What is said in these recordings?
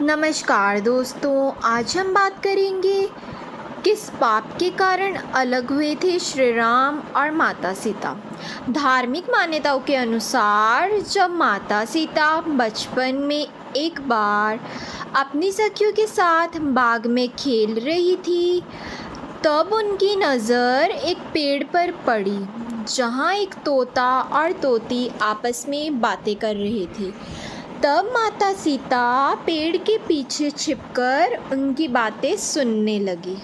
नमस्कार दोस्तों, आज हम बात करेंगे किस पाप के कारण अलग हुए थे श्री राम और माता सीता। धार्मिक मान्यताओं के अनुसार जब माता सीता बचपन में एक बार अपनी सखियों के साथ बाग में खेल रही थी, तब उनकी नज़र एक पेड़ पर पड़ी जहाँ एक तोता और तोती आपस में बातें कर रहे थे। तब माता सीता पेड़ के पीछे छिपकर उनकी बातें सुनने लगी।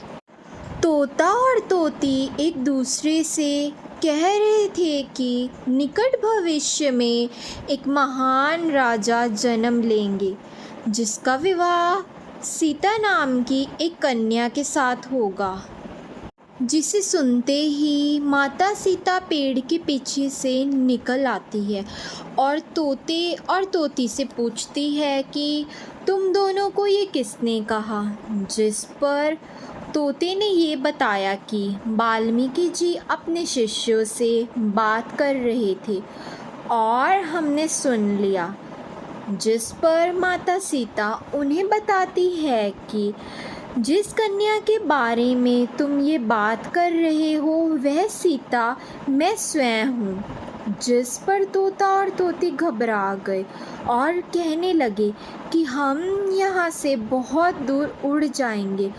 तोता और तोती एक दूसरे से कह रहे थे कि निकट भविष्य में एक महान राजा जन्म लेंगे जिसका विवाह सीता नाम की एक कन्या के साथ होगा। जिसे सुनते ही माता सीता पेड़ के पीछे से निकल आती है और तोते और तोती से पूछती है कि तुम दोनों को ये किसने कहा। जिस पर तोते ने ये बताया कि वाल्मीकि जी अपने शिष्यों से बात कर रहे थे और हमने सुन लिया। जिस पर माता सीता उन्हें बताती है कि जिस कन्या के बारे में तुम ये बात कर रहे हो वह सीता मैं स्वयं हूँ। जिस पर तोता और तोती घबरा गए और कहने लगे कि हम यहाँ से बहुत दूर उड़ जाएंगे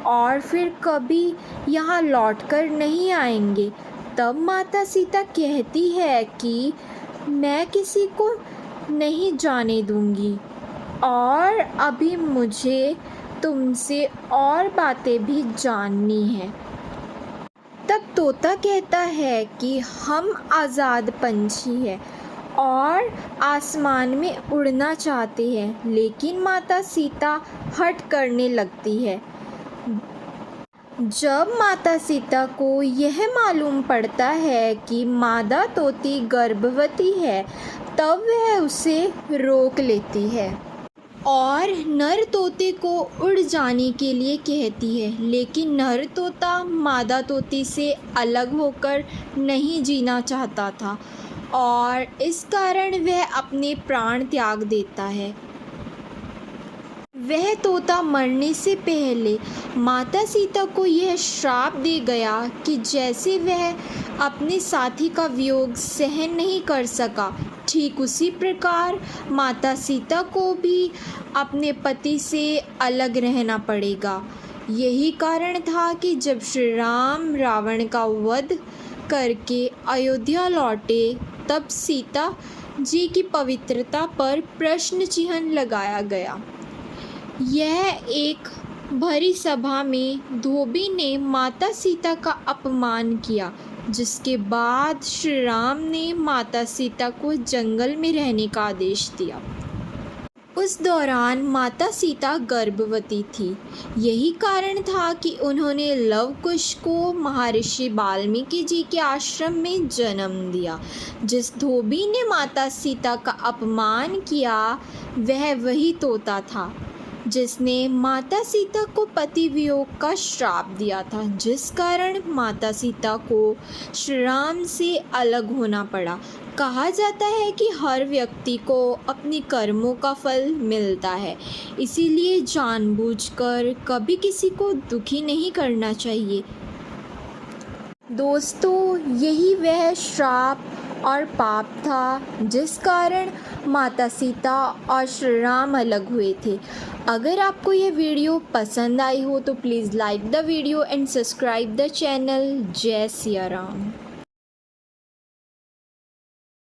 और फिर कभी यहाँ लौटकर नहीं आएंगे। तब माता सीता कहती है कि मैं किसी को नहीं जाने दूँगी और अभी मुझे तुमसे और बातें भी जाननी है। तब तोता कहता है कि हम आज़ाद पंछी हैं और आसमान में उड़ना चाहते हैं, लेकिन माता सीता हट करने लगती है। जब माता सीता को यह मालूम पड़ता है कि मादा तोती गर्भवती है, तब वह उसे रोक लेती है और नर तोते को उड़ जाने के लिए कहती है, लेकिन नर तोता मादा तोती से अलग होकर नहीं जीना चाहता था और इस कारण वह अपने प्राण त्याग देता है। वह तोता मरने से पहले माता सीता को यह श्राप दे गया कि जैसे वह अपने साथी का वियोग सहन नहीं कर सका, ठीक उसी प्रकार माता सीता को भी अपने पति से अलग रहना पड़ेगा। यही कारण था कि जब श्री राम रावण का वध करके अयोध्या लौटे, तब सीता जी की पवित्रता पर प्रश्न चिन्ह लगाया गया। यह एक भरी सभा में धोबी ने माता सीता का अपमान किया, जिसके बाद श्री राम ने माता सीता को जंगल में रहने का आदेश दिया। उस दौरान माता सीता गर्भवती थी। यही कारण था कि उन्होंने लव कुश को महर्षि वाल्मीकि जी के आश्रम में जन्म दिया। जिस धोबी ने माता सीता का अपमान किया वह वही तोता था जिसने माता सीता को पति वियोग का श्राप दिया था, जिस कारण माता सीता को श्री राम से अलग होना पड़ा। कहा जाता है कि हर व्यक्ति को अपने कर्मों का फल मिलता है, इसीलिए जानबूझकर कभी किसी को दुखी नहीं करना चाहिए। दोस्तों, यही वह श्राप और पाप था जिस कारण माता सीता और श्री राम अलग हुए थे। अगर आपको यह वीडियो पसंद आई हो तो please like the video and subscribe the channel. जय सिया राम।